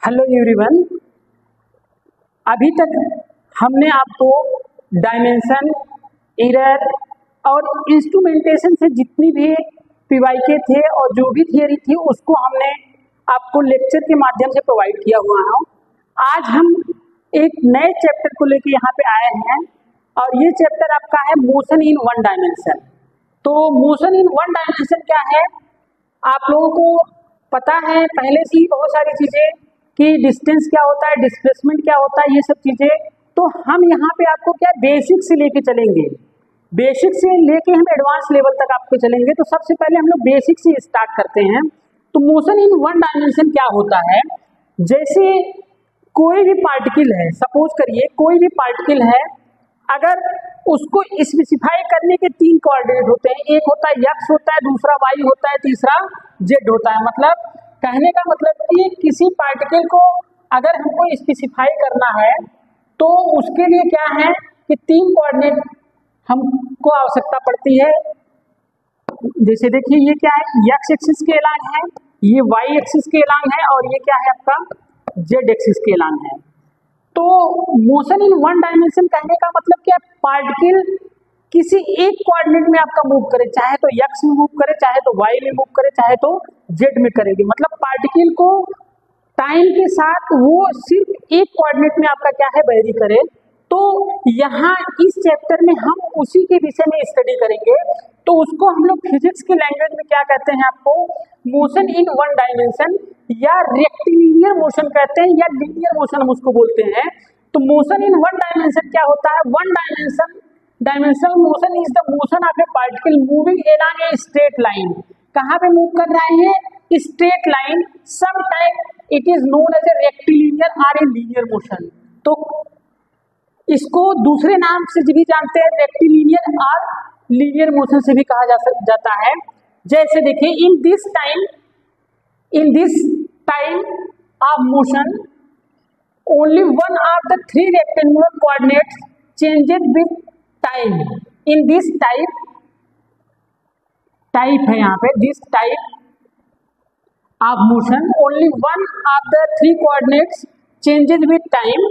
Hello everyone. अभी तक हमने आपको डायमेंशन, एरर और इंस्ट्रूमेंटेशन से जितनी भी पीवाईके थे और जो भी थियरी थी उसको हमने आपको लेक्चर के माध्यम से प्रोवाइड किया हुआ है। आज हम एक नए चैप्टर को लेकर यहाँ पे आए हैं और ये चैप्टर आपका है मोशन इन वन डायमेंशन। तो मोशन इन वन डायमेंशन क्या है, आप लोगों को पता है पहले से ही बहुत सारी चीज़ें कि डिस्टेंस क्या होता है, डिस्प्लेसमेंट क्या होता है, ये सब चीज़ें। तो हम यहाँ पे आपको क्या बेसिक से लेके चलेंगे, बेसिक से लेके हम एडवांस लेवल तक आपको चलेंगे। तो सबसे पहले हम लोग बेसिक से स्टार्ट करते हैं। तो मोशन इन वन डायमेंशन क्या होता है, जैसे कोई भी पार्टिकल है, सपोज करिए कोई भी पार्टिकल है, अगर उसको स्पेसिफाई करने के तीन कोऑर्डिनेट होते हैं, एक होता है एक्स होता है, दूसरा वाई होता है, तीसरा जेड होता है। मतलब कहने का मतलब कि किसी पार्टिकल को अगर हमको स्पेसिफाई करना है तो उसके लिए क्या है कि तीन कोऑर्डिनेट हमको आवश्यकता पड़ती है। जैसे देखिए ये क्या है, एक्स एक्सिस के एलांग है, ये वाई एक्सिस के एलांग है और ये क्या है आपका जेड एक्सिस के एलांग है। तो मोशन इन वन डायमेंशन कहने का मतलब क्या, पार्टिकल किसी एक कोऑर्डिनेट में आपका मूव करे, चाहे तो एक्स में मूव करे, चाहे तो वाई में मूव करे, चाहे तो जेड में करेगी। मतलब पार्टिकल को टाइम के साथ वो सिर्फ एक कोऑर्डिनेट में आपका क्या है वेरी करे। तो यहाँ इस चैप्टर में हम उसी के विषय में स्टडी करेंगे। तो उसको हम लोग फिजिक्स की लैंग्वेज में क्या कहते हैं, आपको मोशन इन वन डायमेंशन या रेक्टिलिनियर मोशन कहते हैं या लीनियर मोशन हम उसको बोलते हैं। तो मोशन इन वन डायमेंशन क्या होता है, one dimensional motion is the motion of a particle moving along a straight line. कहाँ पे मूव कर रहे हैं, straight line. Some time it is known as a rectilinear और ए लीनियर मोशन। तो इसको दूसरे नाम से भी जानते हैं, रेक्टिलिनियर और लीनियर मोशन से भी कहा जाता है। जैसे देखिए in this time of motion only one of the three rectangular coordinates changed with time. In this type है यहाँ पे, this type of motion only one of the three coordinates changes with time.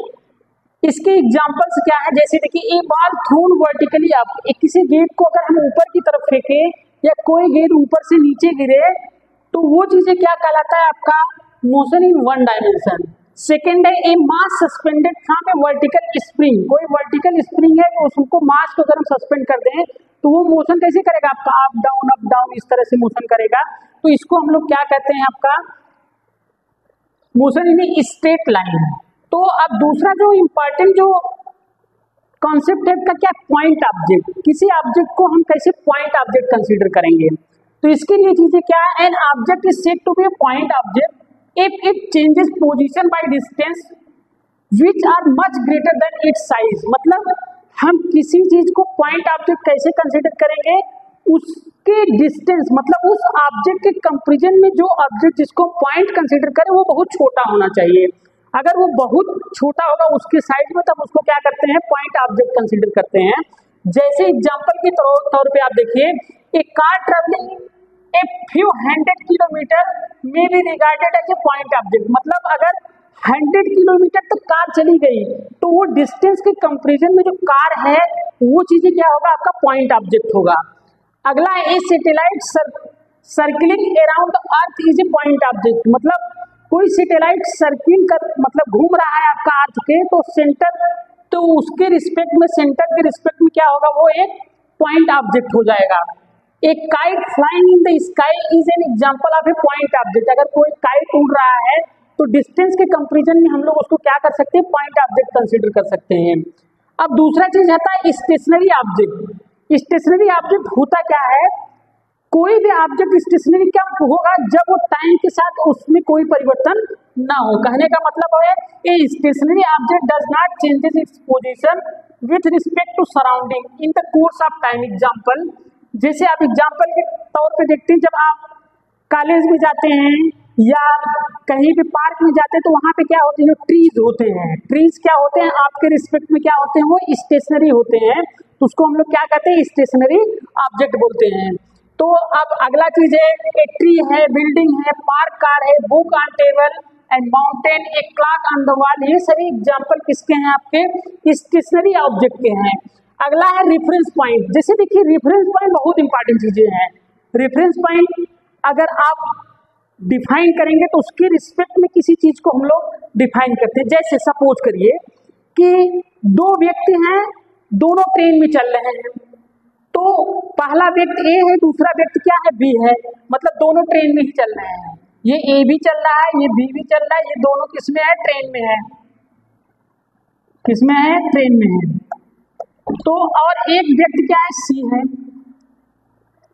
इसके examples क्या है, जैसे देखिए ए ball thrown vertically up, किसी gate को अगर हम ऊपर की तरफ फेंके या कोई गेट ऊपर से नीचे गिरे तो वो चीजें क्या कहलाता है आपका motion in one dimension. Second है a mass suspended from a vertical spring. कोई वर्टिकल स्प्रिंग है तो उसको मास को अगर हम सस्पेंड कर दें तो वो मोशन कैसे करेगा आपका, अप डाउन इस तरह से मोशन करेगा। तो इसको हम लोग क्या कहते हैं आपका मोशन इन ए स्ट्रेट लाइन। तो अब दूसरा जो इम्पोर्टेंट जो कॉन्सेप्ट है का क्या, पॉइंट ऑब्जेक्ट। किसी ऑब्जेक्ट को हम कैसे पॉइंट ऑब्जेक्ट कंसीडर करेंगे, तो इसके लिए चीजें क्या है, an object is said to be a point object if it changes position by distance which are much greater than its size। मतलब हम किसी चीज को पॉइंट ऑब्जेक्ट कैसे कंसीडर करेंगे, उसके डिस्टेंस मतलब उस ऑब्जेक्ट के कंपैरिजन में जो ऑब्जेक्ट जिसको पॉइंट कंसीडर करें वो बहुत छोटा होना चाहिए। अगर वो बहुत छोटा होगा उसके साइज में, तब उसको क्या करते हैं पॉइंट ऑब्जेक्ट कंसीडर करते हैं। जैसे एग्जांपल के तौर पे आप देखिए a car travelling a few 100 kilometre में भी regarded as a point object. मतलब अगर 100 किलोमीटर तक कार चली गई तो वो डिस्टेंस के कंपैरिजन में जो कार है वो चीजें क्या होगा आपका पॉइंट ऑब्जेक्ट होगा। अगला a satellite circling around the earth is a point object. मतलब कोई सैटेलाइट सर्किल कर मतलब घूम रहा है आपका अर्थ के, तो सेंटर तो उसके रिस्पेक्ट में, सेंटर के रिस्पेक्ट में क्या होगा वो एक पॉइंट ऑब्जेक्ट हो जाएगा। एक kite flying in the sky is an example of A point object. अगर कोई काइट उड़ रहा है तो डिस्टेंस के कंपैरिजन में हम लोग उसको क्या कर सकते हैं, पॉइंट ऑब्जेक्ट कंसीडर कर सकते हैं। अब दूसरा चीज आता है स्टेशनरी ऑब्जेक्ट। स्टेशनरी ऑब्जेक्ट होता क्या है, कोई भी ऑब्जेक्ट स्टेशनरी क्या होगा जब वो टाइम के साथ उसमें कोई परिवर्तन ना हो। कहने का मतलब है a stationary object does not changes its position with respect to surrounding in the course of time. Example, जैसे आप एग्जाम्पल के तौर पे देखते हैं, जब आप कॉलेज में जाते हैं या कहीं भी पार्क में जाते हैं तो वहाँ पे क्या होते हैं, ट्रीज होते हैं। ट्रीज क्या होते हैं आपके रिस्पेक्ट में क्या होते हैं, वो स्टेशनरी होते हैं। तो उसको हम लोग क्या कहते हैं, स्टेशनरी ऑब्जेक्ट बोलते हैं। तो अब अगला चीज है, ट्री है, बिल्डिंग है, पार्क कार है, book on table and mountain, a clock on the wall, ये सभी एग्जाम्पल किसके हैं? आपके स्टेशनरी ऑब्जेक्ट के हैं। अगला है रेफरेंस पॉइंट। जैसे देखिए रेफरेंस पॉइंट बहुत इंपॉर्टेंट चीजें हैं। रेफरेंस पॉइंट अगर आप डिफाइन करेंगे तो उसके रिस्पेक्ट में किसी चीज को हम लोग डिफाइन करते हैं। जैसे सपोज करिए कि दो व्यक्ति हैं, दोनों ट्रेन में चल रहे हैं, तो पहला व्यक्ति ए है, दूसरा व्यक्ति क्या है? बी है, मतलब दोनों ट्रेन में ही चल रहे हैं। ये ए भी चल रहा है, ये बी भी चल रहा है, ये दोनों किस में है? ट्रेन में है। किस में है? ट्रेन में है। तो और एक व्यक्ति क्या है? सी है,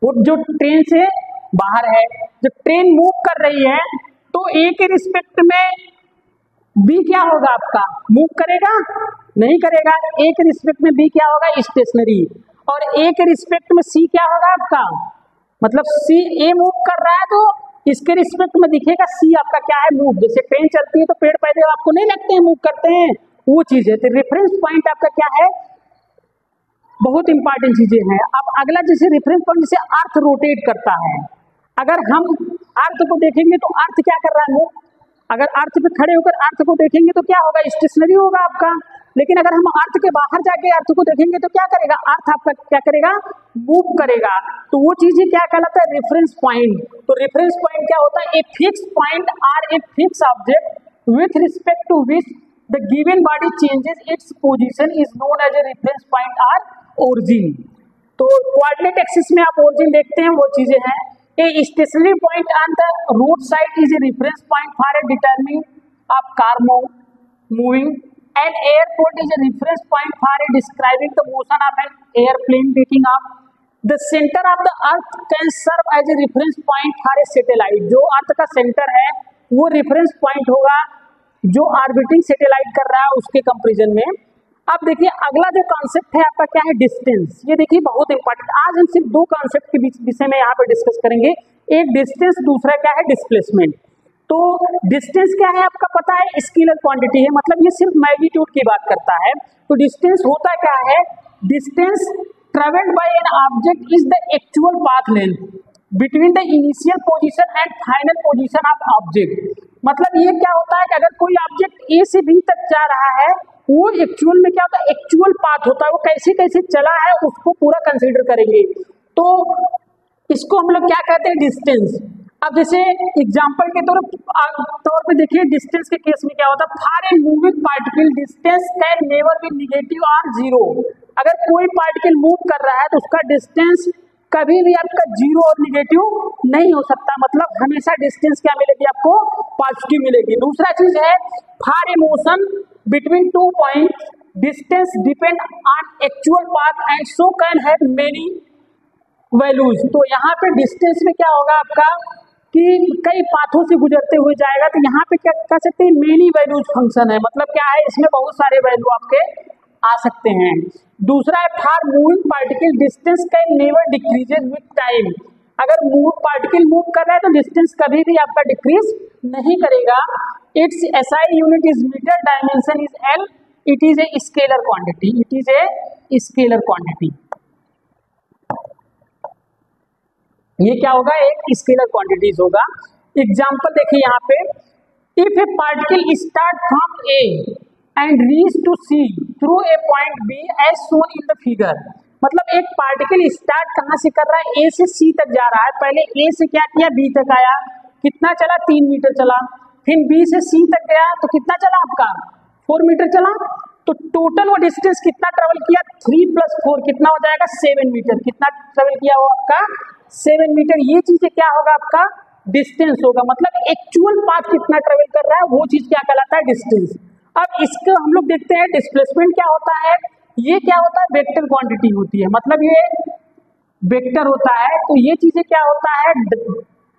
वो जो ट्रेन से बाहर है। जब ट्रेन मूव कर रही है तो ए के रिस्पेक्ट में बी क्या होगा? आपका मूव करेगा? नहीं करेगा। ए के रिस्पेक्ट में बी क्या होगा? स्टेशनरी। और ए के रिस्पेक्ट में सी क्या होगा? आपका मतलब सी, ए मूव कर रहा है तो इसके रिस्पेक्ट में दिखेगा सी आपका क्या है? मूव। जैसे ट्रेन चलती है तो पेड़ पौधे आपको नहीं लगते हैं मूव करते हैं, वो चीज है। तो रेफरेंस पॉइंट आपका क्या है? बहुत इंपॉर्टेंट चीजें हैं। अब अगला जैसे रेफरेंस पॉइंट, जैसे अर्थ रोटेट करता है, अगर हम अर्थ को देखेंगे तो अर्थ क्या कर रहा है? मूव। अगर अर्थ पे खड़े होकर अर्थ को देखेंगे तो क्या होगा? स्टेशनरी होगा आपका। लेकिन अगर हम अर्थ के बाहर जाके अर्थ को देखेंगे तो क्या करेगा? अर्थ आपका क्या करेगा? मूव करेगा। तो वो चीजें क्या कहलाता है? Reference point. तो रेफरेंस पॉइंट क्या होता है? A fix point or a fix object with respect to which the given body changes its position is known as a reference point or origin. तो कोऑर्डिनेट एक्सिस में आप origin देखते हैं, वो चीजें हैं। A stationary point on the road side is a reference point for a determining of car moving. An airport is a reference point for a describing the motion of an airplane taking off. The centre of the earth can serve as a reference point for a satellite. जो earth का centre है वो reference point होगा जो orbiting satellite कर रहा है उसके कंपैरिजन में। अब देखिए अगला जो कॉन्सेप्ट है आपका क्या है? डिस्टेंस। ये देखिए बहुत इंपॉर्टेंट। आज हम सिर्फ दो कॉन्सेप्ट के विषय में यहाँ पे डिस्कस करेंगे। एक डिस्टेंस, दूसरा क्या है? डिस्प्लेसमेंट। तो डिस्टेंस क्या है? आपका पता है स्केलर क्वांटिटी है, मतलब ये सिर्फ मैग्नीट्यूड की बात करता है। तो डिस्टेंस होता क्या है? Distance travelled by N object is the actual path length between the initial position and final position of object. मतलब ये क्या होता है कि अगर कोई ऑब्जेक्ट ए से बी तक जा रहा है, वो एक्चुअल में क्या होता है? एक्चुअल पाथ होता है, वो कैसे कैसे चला है उसको पूरा कंसीडर करेंगे। तो इसको हम लोग क्या कहते हैं? डिस्टेंस। अब जैसे एग्जांपल के तौर पे देखिए डिस्टेंस के केस में क्या होता है? For a moving particle distance can never be negative और जीरो। अगर कोई पार्टिकल मूव कर रहा है तो उसका डिस्टेंस कभी भी आपका जीरो और निगेटिव नहीं हो सकता, मतलब हमेशा डिस्टेंस क्या मिलेगी? आपको पॉजिटिव मिलेगी। दूसरा चीज है for a motion between two point distance depend on actual path and so can have many values. तो यहाँ पे डिस्टेंस में क्या होगा आपका कि कई पाथों से गुजरते हुए जाएगा, तो यहाँ पे क्या कह सकते हैं? मेनी वैल्यूज फंक्शन है, मतलब क्या है? इसमें बहुत सारे वैल्यू आपके आ सकते हैं। दूसरा है for moving particle distance can never decreases with time. अगर पार्टिकल मूव कर रहा है तो डिस्टेंस कभी भी आपका डिक्रीज नहीं करेगा। Its SI unit is metre, dimension is L, it is a scalar quantity. It is a scalar quantity. ये क्या होगा? एक स्केलर क्वांटिटीज होगा। एग्जांपल देखिए यहाँ पे, if a particle start from A and reach to C through a point B as shown in the figure. मतलब एक पार्टिकल स्टार्ट कहाँ से कर रहा है? ए से सी तक जा रहा है। पहले ए से क्या किया? बी तक आया, कितना चला? 3 मीटर चला। फिर बी से सी तक गया तो कितना चला आपका? 4 मीटर चला। तो टोटल वो डिस्टेंस कितना ट्रेवल किया? 3 + 4 कितना हो जाएगा? 7 मीटर। कितना ट्रेवल किया वो आपका? 7 मीटर। ये चीज क्या होगा? आपका डिस्टेंस होगा, मतलब एक्चुअल पाथ कितना ट्रेवल कर रहा है वो चीज क्या कहलाता है? डिस्टेंस। अब इसको हम लोग देखते हैं डिस्प्लेसमेंट क्या होता है। ये क्या होता है? वेक्टर क्वांटिटी होती है, मतलब ये वेक्टर होता है। तो ये चीजें क्या होता है?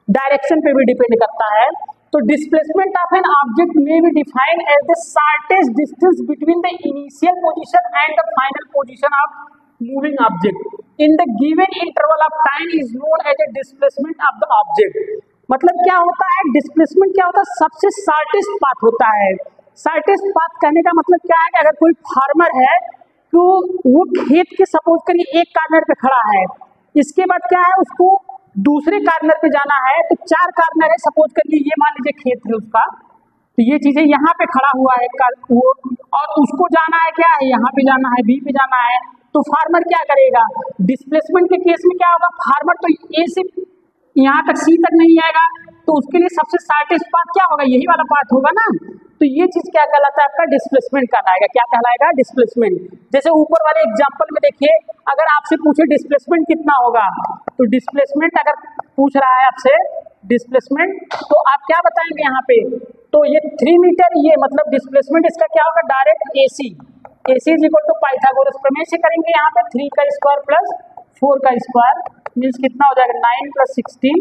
डायरेक्शन पे भी डिपेंड करता है। तो डिस्प्लेसमेंट ऑफ एन ऑब्जेक्ट में be defined as the shortest distance between the initial position and the final position of moving object in the given interval of time is known as a displacement of the object. मतलब क्या होता है? Displacement क्या होता है? सबसे shortest path होता है। शॉर्टेस्ट पाथ कहने का मतलब क्या है कि अगर कोई फार्मर है तो वो खेत के सपोज करिए एक कार्नर पे खड़ा है, इसके बाद क्या है? उसको दूसरे कार्नर पे जाना है, तो 4 कार्नर है सपोज करिए, ये मान लीजिए खेत है उसका, तो ये चीजें यहाँ पे खड़ा हुआ है वो, और उसको जाना है क्या है, यहाँ पे जाना है, बी पे जाना है, तो फार्मर क्या करेगा, डिस्प्लेसमेंट के केस में क्या होगा, फार्मर तो ए से यहाँ तक सी तक नहीं आएगा, तो उसके लिए सबसे शॉर्टेस्ट पाथ क्या होगा, यही वाला पाथ होगा ना। तो ये चीज क्या कहलाता है आपका, डिस्प्लेसमेंट कहलाएगा। क्या कहलाएगा, डिस्प्लेसमेंट। जैसे ऊपर वाले एग्जांपल में देखिए, अगर आपसे पूछे डिस्प्लेसमेंट कितना होगा, तो डिस्प्लेसमेंट अगर पूछ रहा है आपसे डिस्प्लेसमेंट, तो आप क्या बताएंगे यहाँ पे, तो ये 3 मीटर, ये मतलब डिस्प्लेसमेंट इसका क्या होगा, direct AC is equal to Pythagoras प्रमेय से करेंगे यहाँ पे 3 का स्क्वायर प्लस 4 का स्क्वायर मीन्स कितना हो जाएगा, 9 + 16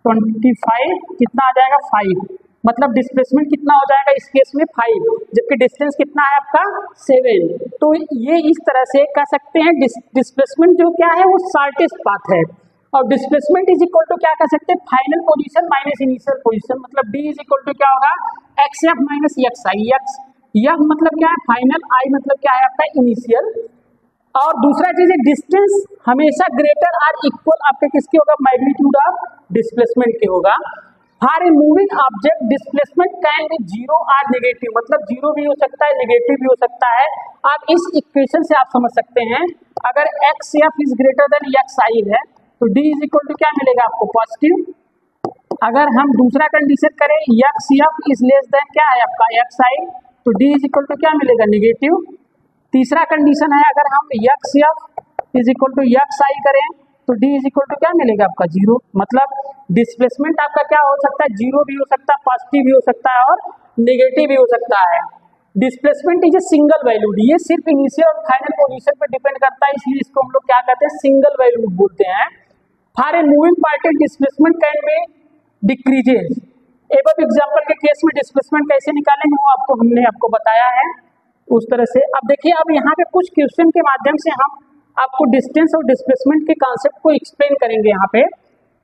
25, कितना आ जाएगा 5, मतलब डिस्प्लेसमेंट कितना हो जाएगा इस केस में 5, जबकि डिस्टेंस कितना है आपका 7। तो ये इस तरह से कह सकते हैं डिस्प्लेसमेंट जो क्या है वो शॉर्टेस्ट पाथ है, और डिस्प्लेसमेंट इज इक्वल टू क्या कह सकते हैं, final position minus initial position, मतलब D इज इक्वल टू क्या होगा, XF माइनस XI, यह मतलब क्या है फाइनल, I मतलब क्या है आपका इनिशियल। और दूसरा चीज है डिस्टेंस हमेशा ग्रेटर आर इक्वल आपके किसके होगा, मैग्नीट्यूड ऑफ डिस्प्लेसमेंट के होगा। For a moving object displacement can be 0 or negative, मतलब 0 भी हो सकता है, नेगेटिव भी हो सकता है। आप इस इक्वेशन से आप समझ सकते हैं, अगर XF is greater than XI है तो D इज इक्वल टू क्या मिलेगा आपको, पॉजिटिव। अगर हम दूसरा कंडीशन करें XF इज लेस देन क्या है आपका XI, तो D इज इक्वल टू क्या मिलेगा, नेगेटिव। तीसरा कंडीशन है अगर हम XF is equal to XI करें तो D इज इक्वल टू क्या मिलेगा आपका 0, मतलब डिस्प्लेसमेंट आपका क्या हो सकता है, 0 भी हो सकता है, पॉजिटिव भी हो सकता है और नेगेटिव भी हो सकता है। Displacement is a single valued, ये सिर्फ इनिशियल और फाइनल पोजीशन पे डिपेंड करता है, इसलिए इसको हम लोग क्या कहते हैं, सिंगल वैल्यूड बोलते हैं। For a moving particle displacement can B decreases. Above example के केस में डिस्प्लेसमेंट कैसे निकालेंगे वो हमने आपको बताया है उस तरह से। अब देखिए, अब यहाँ पे कुछ क्वेश्चन के माध्यम से हम आपको डिस्टेंस और डिस्प्लेसमेंट के कॉन्सेप्ट को एक्सप्लेन करेंगे यहाँ पे।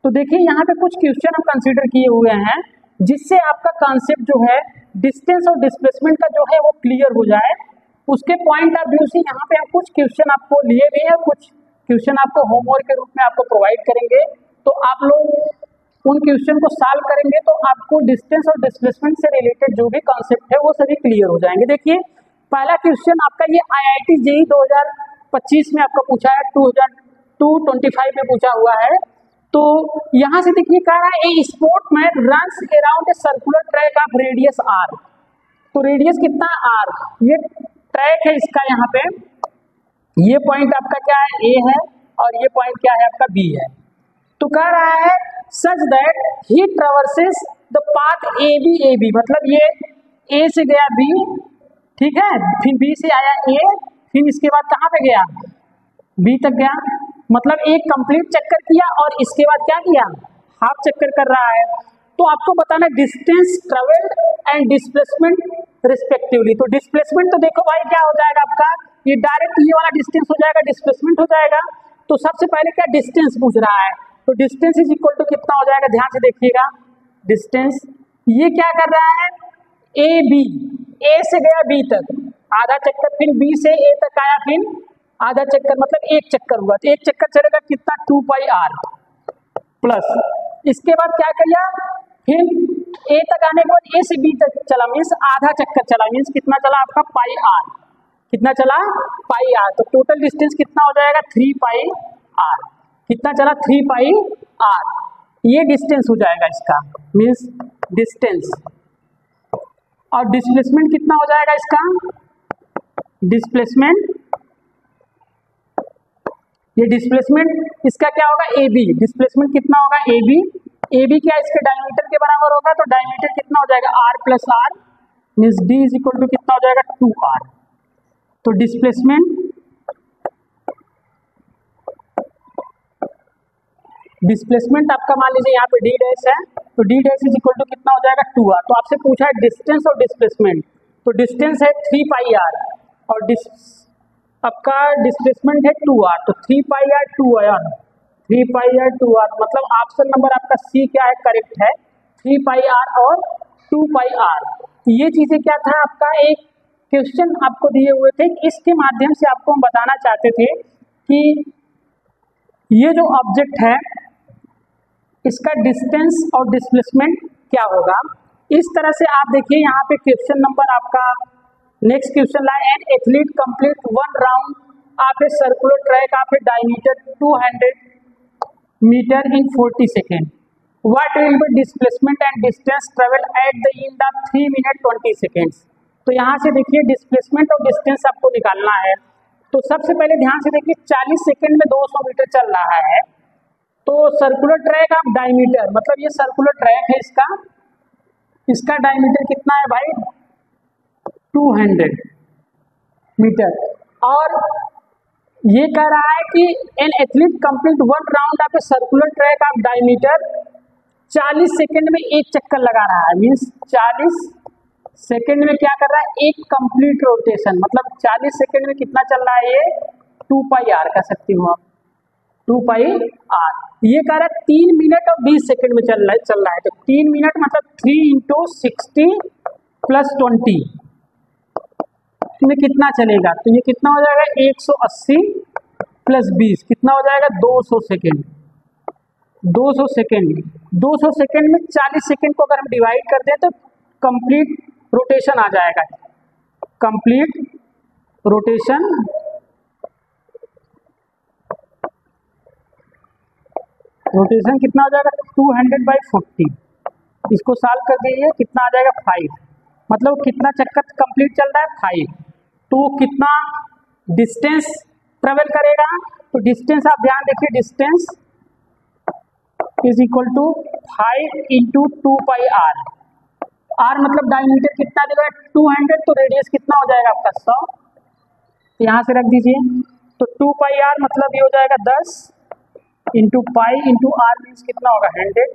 तो देखिए यहाँ पे कुछ क्वेश्चन हम कंसीडर किए हुए हैं जिससे आपका कॉन्सेप्ट जो है डिस्टेंस और डिस्प्लेसमेंट का जो है वो क्लियर हो जाए। उसके पॉइंट ऑफ व्यू से यहाँ पे हम कुछ क्वेश्चन आपको लिए हुए हैं, कुछ क्वेश्चन आपको होमवर्क के रूप में आपको प्रोवाइड करेंगे, तो आप लोग उन क्वेश्चन को सॉल्व करेंगे तो आपको डिस्टेंस और डिस्प्लेसमेंट से रिलेटेड जो भी कॉन्सेप्ट है वो सभी क्लियर हो जाएंगे। देखिए पहला क्वेश्चन आपका ये IIT JEE 2025 में आपका पूछा है, 2025 में पूछा हुआ है। तो यहाँ से देखिए कह रहा है a sportman runs around a circular track of radius R, तो रेडियस कितना R, ये ट्रैक है इसका, यहाँ पे ये पॉइंट आपका क्या है A है और ये पॉइंट क्या है आपका B है। तो कह रहा है such that he traverses the path AB, मतलब ये A से गया B, ठीक है, फिर B से आया A, फिर इसके बाद कहाँ पे गया, B तक गया, मतलब एक कंप्लीट चक्कर किया और इसके बाद क्या किया, हाफ चक्कर कर रहा है। तो आपको बताना distance travelled and displacement respectively. तो डिस्प्लेसमेंट तो देखो भाई क्या हो जाएगा आपका, ये डायरेक्ट ये वाला डिस्टेंस हो जाएगा, डिस्प्लेसमेंट हो जाएगा। तो सबसे पहले क्या डिस्टेंस पूछ रहा है, तो डिस्टेंस इज इक्वल टू कितना हो जाएगा, ध्यान से देखिएगा, डिस्टेंस ये क्या कर रहा है, A से गया B तक आधा चक्कर, फिर B से A तक आया, फिर आधा चक्कर, मतलब एक चक्कर हुआ, तो एक चक्कर चलेगा कितना 2πr प्लस इसके बाद क्या किया, फिर A तक आने के बाद A से B तक चला, मीन्स आधा चक्कर चला, मीन्स कितना चला आपका πr, कितना चला πr, तो टोटल डिस्टेंस कितना हो जाएगा 3πr, कितना चला 3πr, ये डिस्टेंस हो जाएगा इसका, मीन्स डिस्टेंस। और डिस्प्लेसमेंट कितना हो जाएगा इसका, डिस्प्लेसमेंट, ये डिस्प्लेसमेंट इसका क्या होगा AB, डिस्प्लेसमेंट कितना होगा AB क्या इसके डायमीटर के बराबर होगा, तो डायमीटर कितना हो जाएगा R plus R, means D is equal to कितना हो जाएगा 2R। तो डिस्प्लेसमेंट आपका मान लीजिए यहाँ पे D डैश है, तो D dash is equal to कितना हो जाएगा 2R। तो आपसे पूछा है डिस्टेंस और डिस्प्लेसमेंट, तो डिस्टेंस है 3πr और आपका डिस्प्लेसमेंट है 2R, तो 3πr 2R, मतलब ऑप्शन नंबर आपका C क्या है, करेक्ट है, 3πr और 2πr। ये चीजें क्या था आपका, एक क्वेश्चन आपको दिए हुए थे, इसके माध्यम से आपको हम बताना चाहते थे कि ये जो ऑब्जेक्ट है इसका डिस्टेंस और डिस्प्लेसमेंट क्या होगा। इस तरह से आप देखिए यहाँ पे क्वेश्चन नंबर आपका नेक्स्ट क्वेश्चन लाए, an athlete complete 1 round of a circular track of a diameter 200 metre in 40 second, what will be displacement and distance travel at the end of 3 minute 20 seconds. तो यहाँ से देखिए displacement और distance आपको निकालना है। तो सबसे पहले ध्यान से देखिए 40 सेकेंड में 200 मीटर चल रहा है, तो सर्कुलर ट्रैक ऑफ डायमीटर मतलब ये सर्कुलर ट्रैक है, इसका डायमीटर कितना है भाई 200 मीटर, और ये कह रहा है कि N athlete complete 1 round of a circular track of diameter 40 second में एक चक्कर लगा रहा है, मीन्स 40 सेकेंड में क्या कर रहा है एक कंप्लीट रोटेशन, मतलब 40 सेकेंड में कितना चल रहा है ये 2 पाई आर कह सकती हूँ आप, 2 पाई आर। ये कह रहा है 3 मिनट और 20 सेकेंड में चल रहा है, तो 3 मिनट मतलब 3 × 60 + 20 में कितना चलेगा, तो ये कितना हो जाएगा 180 + 20 कितना हो जाएगा 200 सेकेंड। 200 सेकेंड में 40 सेकेंड को अगर हम डिवाइड कर दें तो कंप्लीट रोटेशन आ जाएगा, कंप्लीट रोटेशन कितना हो जाएगा 200/40, इसको सॉल्व कर दीजिए कितना आ जाएगा 5, मतलब कितना चक्कर कंप्लीट चल रहा है 5, तो कितना डिस्टेंस ट्रेवल करेगा, तो डिस्टेंस आप ध्यान देखिए distance is equal to 5 × 2 pi r, r मतलब डायमीटर कितना देगा 200, तो रेडियस कितना हो जाएगा आपका 100, तो यहाँ से रख दीजिए, तो 2 पाई आर मतलब ये हो जाएगा 10 × पाई × आर मीन्स कितना होगा 100,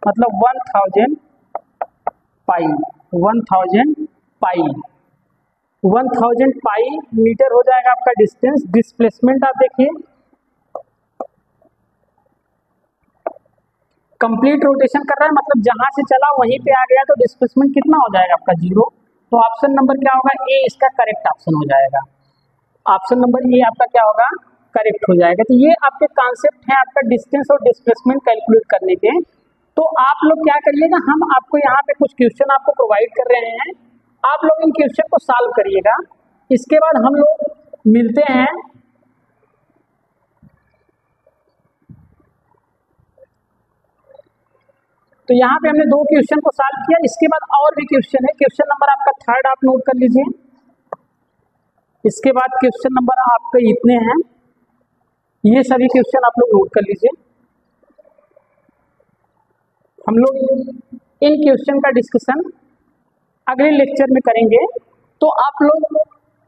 मतलब 1000 पाई, 1000 पाई मीटर हो जाएगा आपका डिस्टेंस। डिस्प्लेसमेंट आप देखिए कंप्लीट रोटेशन कर रहा है, मतलब जहां से चला वहीं पे आ गया, तो डिस्प्लेसमेंट कितना हो जाएगा आपका 0, तो ऑप्शन नंबर क्या होगा ए इसका करेक्ट ऑप्शन हो जाएगा, ऑप्शन नंबर ए आपका क्या होगा करेक्ट हो जाएगा। तो ये आपके कॉन्सेप्ट है आपका डिस्टेंस और डिस्प्लेसमेंट कैलकुलेट करने के। तो आप लोग क्या करिएगा, हम आपको यहाँ पे कुछ क्वेश्चन आपको प्रोवाइड कर रहे हैं, आप लोग इन क्वेश्चन को सॉल्व करिएगा, इसके बाद हम लोग मिलते हैं तो यहाँ पे हमने 2 क्वेश्चन को सॉल्व किया, इसके बाद और भी क्वेश्चन है, क्वेश्चन नंबर आपका 3 आप नोट कर लीजिए, इसके बाद क्वेश्चन नंबर आपके इतने हैं, ये सभी क्वेश्चन आप लोग नोट कर लीजिए। हम लोग इन क्वेश्चन का डिस्कशन अगले लेक्चर में करेंगे, तो आप लोग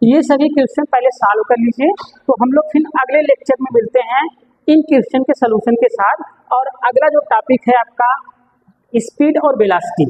ये सभी क्वेश्चन पहले सॉल्व कर लीजिए, तो हम लोग फिर अगले लेक्चर में मिलते हैं इन क्वेश्चन के सलूशन के साथ। और अगला जो टॉपिक है आपका स्पीड और वेलोसिटी।